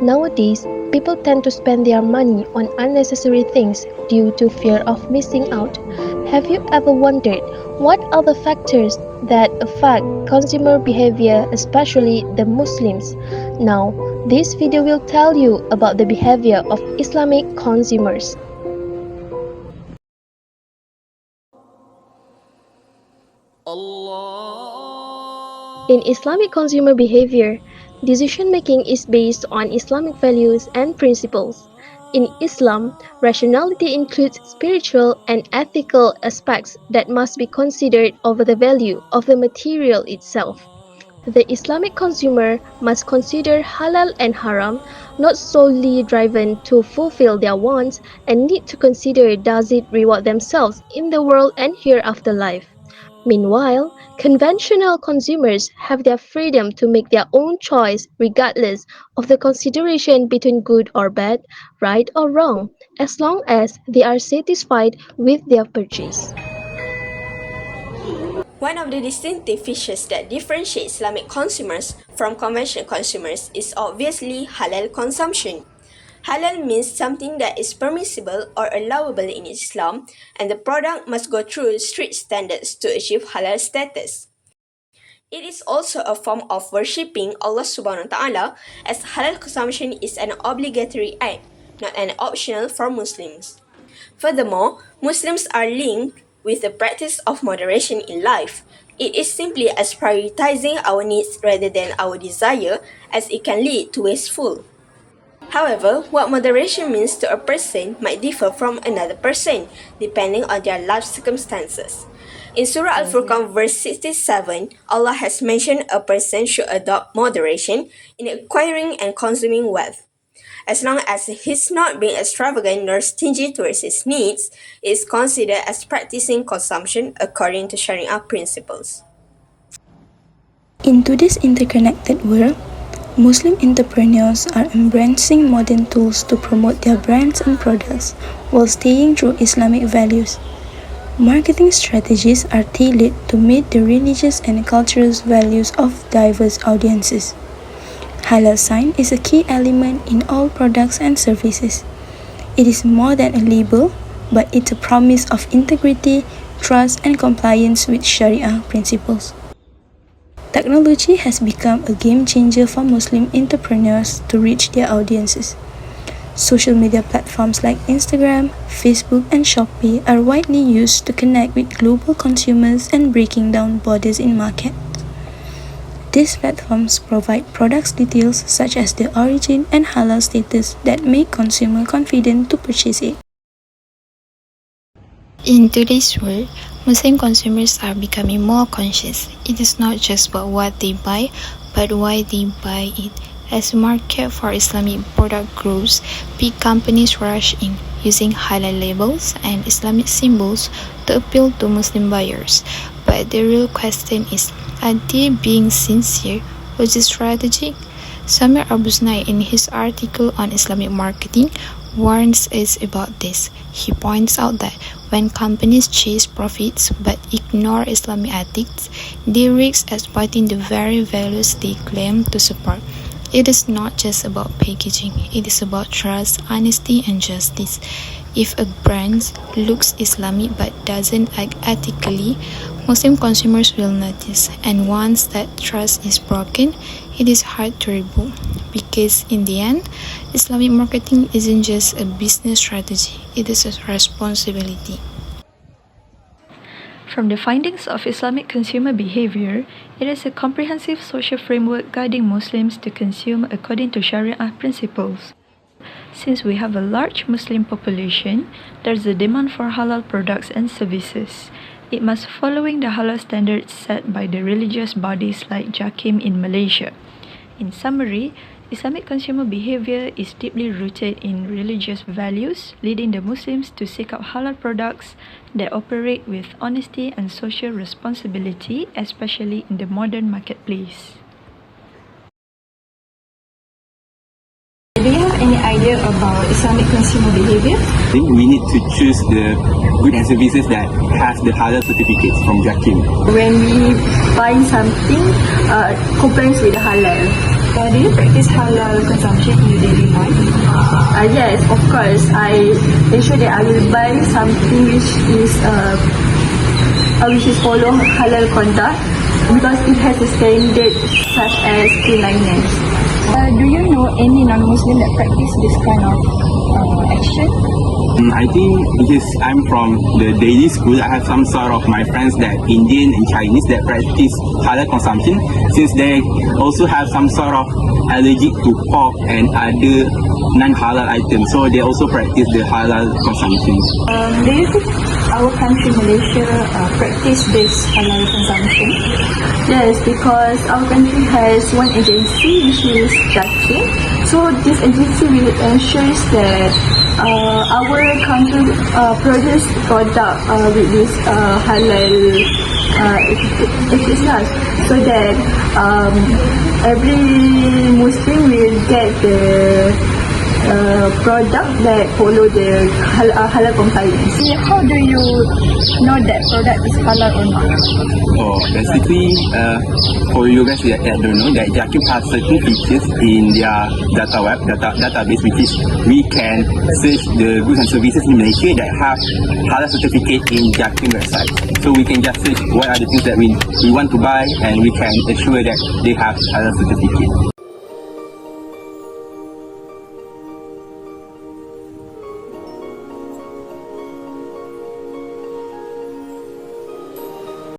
Nowadays, people tend to spend their money on unnecessary things due to fear of missing out. Have you ever wondered what are the factors that affect consumer behavior, especially the Muslims? Now, this video will tell you about the behavior of Islamic consumers. In Islamic consumer behavior, decision making is based on Islamic values and principles. In Islam, rationality includes spiritual and ethical aspects that must be considered over the value of the material itself. The Islamic consumer must consider halal and haram, not solely driven to fulfill their wants, and need to consider does it reward themselves in the world and hereafter life. Meanwhile, conventional consumers have their freedom to make their own choice regardless of the consideration between good or bad, right or wrong, as long as they are satisfied with their purchase. One of the distinctive features that differentiate Islamic consumers from conventional consumers is obviously halal consumption. Halal means something that is permissible or allowable in Islam, and the product must go through strict standards to achieve halal status. It is also a form of worshipping Allah subhanahu wa ta'ala, as halal consumption is an obligatory act, not an optional for Muslims. Furthermore, Muslims are linked with the practice of moderation in life. It is simply as prioritizing our needs rather than our desire, as it can lead to wasteful. However, what moderation means to a person might differ from another person, depending on their life circumstances. In Surah Al-Furqan verse 67, Allah has mentioned a person should adopt moderation in acquiring and consuming wealth. As long as he's not being extravagant nor stingy towards his needs, it is considered as practicing consumption according to Sharia principles. In today's interconnected world, Muslim entrepreneurs are embracing modern tools to promote their brands and products while staying true Islamic values. Marketing strategies are tailored to meet the religious and cultural values of diverse audiences. Halal sign is a key element in all products and services. It is more than a label, but it's a promise of integrity, trust, and compliance with Sharia principles. Technology has become a game changer for Muslim entrepreneurs to reach their audiences. Social media platforms like Instagram, Facebook, and Shopee are widely used to connect with global consumers and breaking down borders in markets. These platforms provide product details such as the origin and halal status that make consumers confident to purchase it. In today's world, Muslim consumers are becoming more conscious. It is not just about what they buy, but why they buy it. As the market for Islamic product grows, big companies rush in, using halal labels and Islamic symbols to appeal to Muslim buyers. But the real question is, are they being sincere or just strategic? Samir Abusnai, in his article on Islamic marketing, warns us about this. He points out that when companies chase profits but ignore Islamic ethics, they risk exploiting the very values they claim to support. It is not just about packaging, it is about trust, honesty, and justice. If a brand looks Islamic but doesn't act ethically, Muslim consumers will notice, and once that trust is broken, it is hard to rebuild. Because in the end, Islamic marketing isn't just a business strategy, it is a responsibility. From the findings of Islamic consumer behavior, it is a comprehensive social framework guiding Muslims to consume according to Sharia principles. Since we have a large Muslim population, there is a demand for halal products and services. It must following the halal standards set by the religious bodies like JAKIM in Malaysia. In summary, Islamic consumer behavior is deeply rooted in religious values, leading the Muslims to seek out halal products that operate with honesty and social responsibility, especially in the modern marketplace. Do you have any idea about Islamic consumer behavior? I think we need to choose the goods and services that has the halal certificates from JAKIM. When we buy something, compliance with the halal. Do you practice halal consumption in your daily life? Yes, of course. I ensure that I will buy something which is follow halal conduct because it has a standard such as cleanliness. Do you know any non-Muslim that practice this kind of action? I think because I'm from the daily school, I have some sort of my friends that Indian and Chinese that practice halal consumption, since they also have some sort of allergic to pork and other non-halal items, so they also practice the halal consumption. Do you think our country, Malaysia, practice this halal consumption? Yes, because our country has one agency which is Jackie. So this agency will ensure that our country produce product with this halal ethicity, so that every Muslim will get the product that follow the halal compliance. How do you know that product is halal or not? Basically, for you guys that don't know, that Jakim has certain features in their database, which is we can search the goods and services in Malaysia that have halal certificate in Jakim website. So we can just search what are the things that we want to buy, and we can ensure that they have halal certificate.